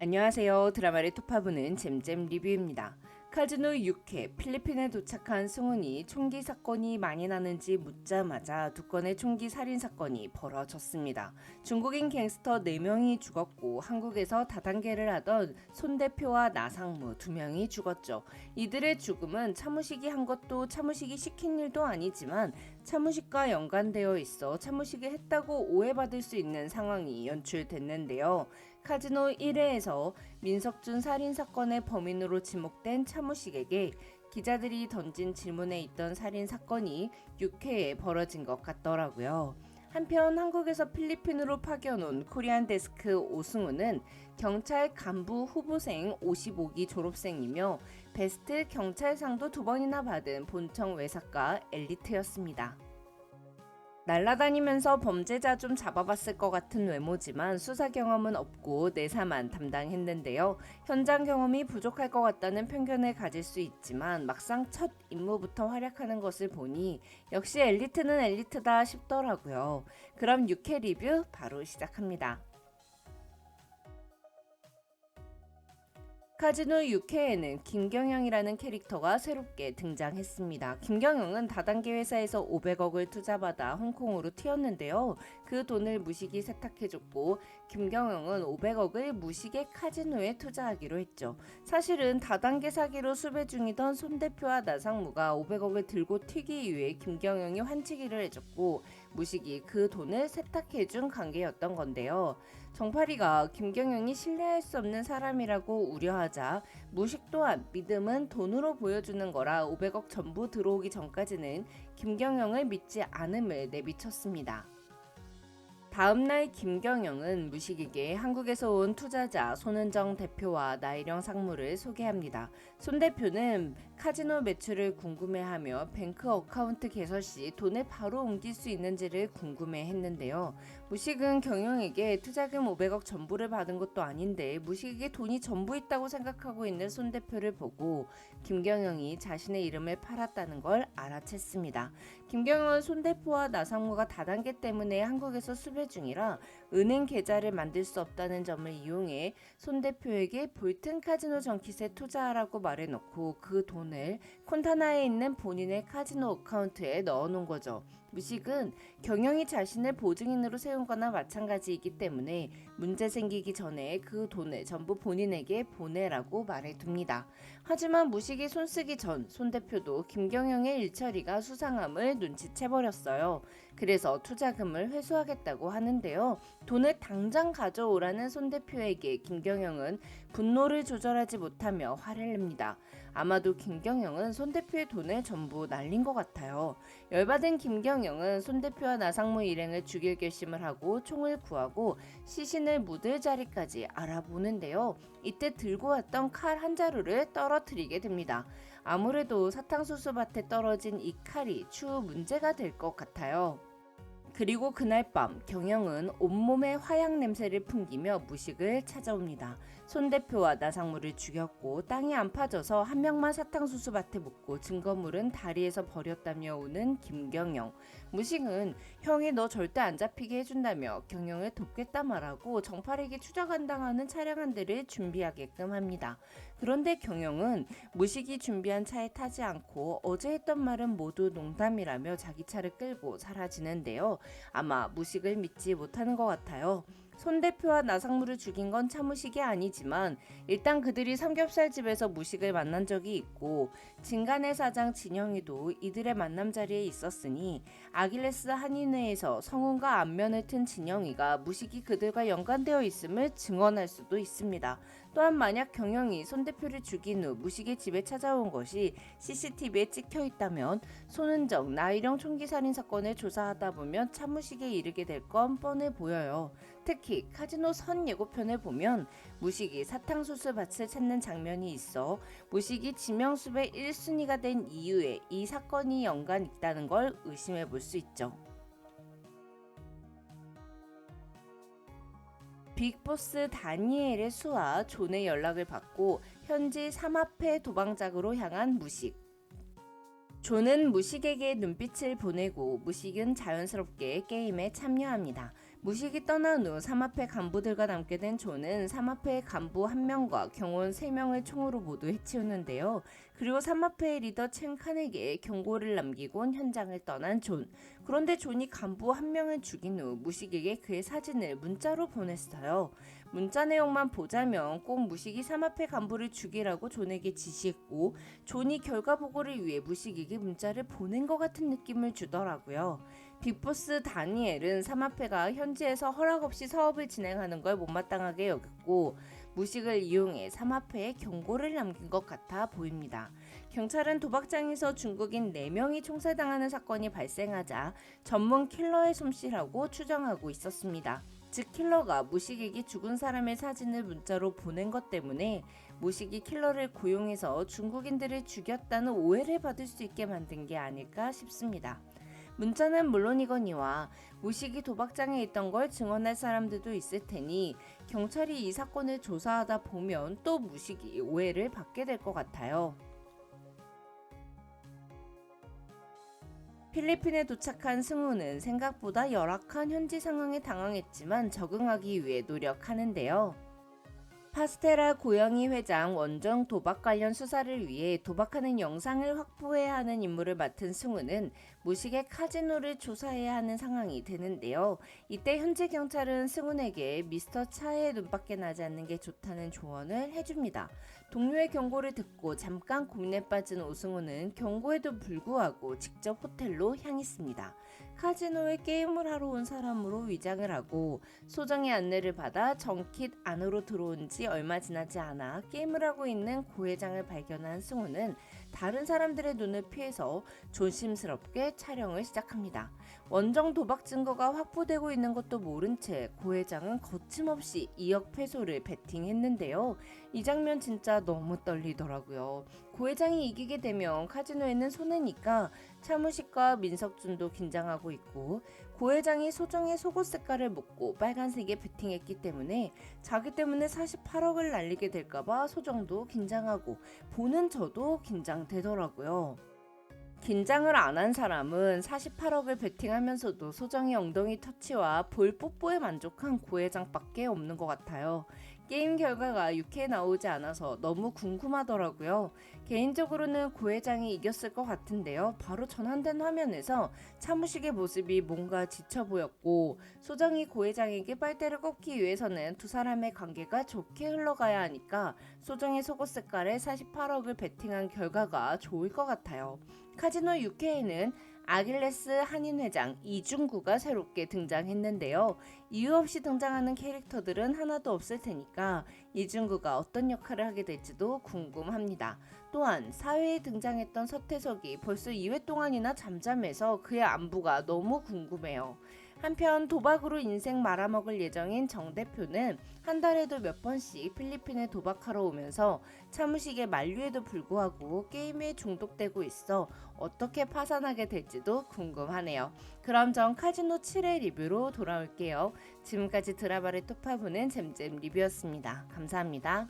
안녕하세요. 드라마를 톱파보는 잼잼 리뷰입니다. 카지노 6회 필리핀에 도착한 승훈이 총기 사건이 많이 나는지 묻자마자 두 건의 총기 살인 사건이 벌어졌습니다. 중국인 갱스터 4명이 죽었고 한국에서 다단계를 하던 손 대표와 나상무 2명이 죽었죠. 이들의 죽음은 차무식이 한 것도 차무식이 시킨 일도 아니지만 차무식과 연관되어 있어 차무식이 했다고 오해받을 수 있는 상황이 연출됐는데요. 카지노 1회에서 민석준 살인사건의 범인으로 지목된 차무식에게 기자들이 던진 질문에 있던 살인사건이 6회에 벌어진 것 같더라고요. 한편 한국에서 필리핀으로 파견 온 코리안 데스크 오승우는 경찰 간부 후보생 55기 졸업생이며 베스트 경찰상도 2번이나 받은 본청 외사과 엘리트였습니다. 날아다니면서 범죄자 좀 잡아봤을 것 같은 외모지만 수사 경험은 없고 내사만 담당했는데요. 현장 경험이 부족할 것 같다는 편견을 가질 수 있지만 막상 첫 임무부터 활약하는 것을 보니 역시 엘리트는 엘리트다 싶더라고요. 그럼 6회 리뷰 바로 시작합니다. 카지노 6회에는 김경영이라는 캐릭터가 새롭게 등장했습니다. 김경영은 다단계 회사에서 500억을 투자받아 홍콩으로 튀었는데요. 그 돈을 무식이 세탁해줬고 김경영은 500억을 무식의 카지노에 투자하기로 했죠. 사실은 다단계 사기로 수배 중이던 손 대표와 나상무가 500억을 들고 튀기 위해 김경영이 환치기를 해줬고 무식이 그 돈을 세탁해준 관계였던 건데요. 정파리가 김경영이 신뢰할 수 없는 사람이라고 우려하자 무식 또한 믿음은 돈으로 보여주는 거라 500억 전부 들어오기 전까지는 김경영을 믿지 않음을 내비쳤습니다. 다음날 김경영은 무식에게 한국에서 온 투자자 손은정 대표와 나일영 상무를 소개합니다. 손 대표는 카지노 매출을 궁금해하며 뱅크 어카운트 개설 시 돈을 바로 옮길 수 있는지를 궁금해했는데요. 무식은 경영에게 투자금 500억 전부를 받은 것도 아닌데 무식에게 돈이 전부 있다고 생각하고 있는 손 대표를 보고 김경영이 자신의 이름을 팔았다는 걸 알아챘습니다. 김경영은 손 대표와 나상무가 다단계 때문에 한국에서 수배 중이라 은행 계좌를 만들 수 없다는 점을 이용해 손 대표에게 볼튼 카지노 정킷에 투자하라고 말해놓고 그 돈을 콘타나에 있는 본인의 카지노 어카운트에 넣어놓은 거죠. 무식은 경영이 자신을 보증인으로 세운 거나 마찬가지이기 때문에 문제 생기기 전에 그 돈을 전부 본인에게 보내라고 말해둡니다. 하지만 무식이 손쓰기 전 손 대표도 김경영의 일처리가 수상함을 눈치채버렸어요. 그래서 투자금을 회수하겠다고 하는데요. 돈을 당장 가져오라는 손 대표에게 김경영은 분노를 조절하지 못하며 화를 냅니다. 아마도 김경영은 손 대표의 돈을 전부 날린 것 같아요. 열받은 김경영은 손 대표와 나상무 일행을 죽일 결심을 하고 총을 구하고 시신을 묻을 자리까지 알아보는데요. 이때 들고 왔던 칼 한 자루를 떨어뜨리게 됩니다. 아무래도 사탕수수 밭에 떨어진 이 칼이 추후 문제가 될 것 같아요. 그리고 그날 밤 경영은 온몸에 화약 냄새를 풍기며 무식을 찾아옵니다. 손 대표와 나상무를 죽였고 땅이 안 파져서 한 명만 사탕수수 밭에 묻고 증거물은 다리에서 버렸다며 오는 김경영. 무식은 형이 너 절대 안 잡히게 해준다며 경영을 돕겠다 말하고 정팔에게 추적한당하는 차량 한 대를 준비하게끔 합니다. 그런데 경영은 무식이 준비한 차에 타지 않고 어제 했던 말은 모두 농담이라며 자기 차를 끌고 사라지는데요. 아마 무식을 믿지 못하는 것 같아요. 손 대표와 나상무를 죽인 건 차무식이 아니지만 일단 그들이 삼겹살집에서 무식을 만난 적이 있고 진간의 사장 진영이도 이들의 만남 자리에 있었으니 아길레스 한인회에서 성훈과 안면을 튼 진영이가 무식이 그들과 연관되어 있음을 증언할 수도 있습니다. 또한 만약 경영이 손 대표를 죽인 후 무식의 집에 찾아온 것이 CCTV에 찍혀 있다면 손은정, 나일영 총기 살인 사건을 조사하다 보면 차무식에 이르게 될 건 뻔해 보여요. 특히 카지노 선 예고편을 보면 무식이 사탕수수 밭을 찾는 장면이 있어 무식이 지명수배 1순위가 된 이유에 이 사건이 연관 있다는 걸 의심해 볼 수 있죠. 빅보스 다니엘의 수와 존의 연락을 받고 현지 삼합회 도방장으로 향한 무식. 존은 무식에게 눈빛을 보내고 무식은 자연스럽게 게임에 참여합니다. 무식이 떠난 후 삼합회 간부들과 남게 된 존은 삼합회 간부 1명과 경호원 3명을 총으로 모두 해치우는데요. 그리고 삼합회의 리더 첸 칸에게 경고를 남기곤 현장을 떠난 존. 그런데 존이 간부 1명을 죽인 후 무식에게 그의 사진을 문자로 보냈어요. 문자 내용만 보자면 꼭 무식이 삼합회 간부를 죽이라고 존에게 지시했고 존이 결과 보고를 위해 무식에게 문자를 보낸 것 같은 느낌을 주더라고요. 빅보스 다니엘은 삼합회가 현지에서 허락 없이 사업을 진행하는 걸 못마땅하게 여겼고 무식을 이용해 삼합회에 경고를 남긴 것 같아 보입니다. 경찰은 도박장에서 중국인 4명이 총살당하는 사건이 발생하자 전문 킬러의 솜씨라고 추정하고 있었습니다. 즉 킬러가 무식에게 죽은 사람의 사진을 문자로 보낸 것 때문에 무식이 킬러를 고용해서 중국인들을 죽였다는 오해를 받을 수 있게 만든 게 아닐까 싶습니다. 문자는 물론이거니와 무식이 도박장에 있던 걸 증언할 사람들도 있을 테니 경찰이 이 사건을 조사하다 보면 또 무식이 오해를 받게 될 것 같아요. 필리핀에 도착한 승우는 생각보다 열악한 현지 상황에 당황했지만 적응하기 위해 노력하는데요. 파스테라 고영희 회장 원정 도박 관련 수사를 위해 도박하는 영상을 확보해야 하는 임무를 맡은 승우는 무식의 카지노를 조사해야 하는 상황이 되는데요. 이때 현지 경찰은 승우에게 미스터 차의 눈밖에 나지 않는 게 좋다는 조언을 해줍니다. 동료의 경고를 듣고 잠깐 고민에 빠진 오승우는 경고에도 불구하고 직접 호텔로 향했습니다. 카지노에 게임을 하러 온 사람으로 위장을 하고 소정의 안내를 받아 정킷 안으로 들어온 지 얼마 지나지 않아 게임을 하고 있는 고 회장을 발견한 승우는 다른 사람들의 눈을 피해서 조심스럽게 촬영을 시작합니다. 원정 도박 증거가 확보되고 있는 것도 모른 채 고 회장은 거침없이 2억 페소를 베팅했는데요. 이 장면 진짜 너무 떨리더라고요. 고 회장이 이기게 되면 카지노에는 손해니까 차무식과 민석준도 긴장하고 있고 고 회장이 소정의 속옷 색깔을 묻고 빨간색에 베팅했기 때문에 자기 때문에 48억을 날리게 될까봐 소정도 긴장하고 보는 저도 긴장되더라고요. 긴장을 안 한 사람은 48억을 베팅하면서도 소정의 엉덩이 터치와 볼 뽀뽀에 만족한 고 회장밖에 없는 것 같아요. 게임 결과가 6회에 나오지 않아서 너무 궁금하더라고요. 개인적으로는 고 회장이 이겼을 것 같은데요. 바로 전환된 화면에서 차무식의 모습이 뭔가 지쳐 보였고 소정이 고 회장에게 빨대를 꽂기 위해서는 두 사람의 관계가 좋게 흘러가야 하니까 소정의 속옷 색깔에 48억을 베팅한 결과가 좋을 것 같아요. 카지노 6회에는 아길레스 한인 회장 이중구가 새롭게 등장했는데요. 이유 없이 등장하는 캐릭터들은 하나도 없을 테니까 이중구가 어떤 역할을 하게 될지도 궁금합니다. 또한 4회에 등장했던 서태석이 벌써 2회 동안이나 잠잠해서 그의 안부가 너무 궁금해요. 한편 도박으로 인생 말아먹을 예정인 정 대표는 한 달에도 몇 번씩 필리핀에 도박하러 오면서 차무식의 만류에도 불구하고 게임에 중독되고 있어 어떻게 파산하게 될지도 궁금하네요. 그럼 전 카지노 7회 리뷰로 돌아올게요. 지금까지 드라마를 톱파보는 잼잼 리뷰였습니다. 감사합니다.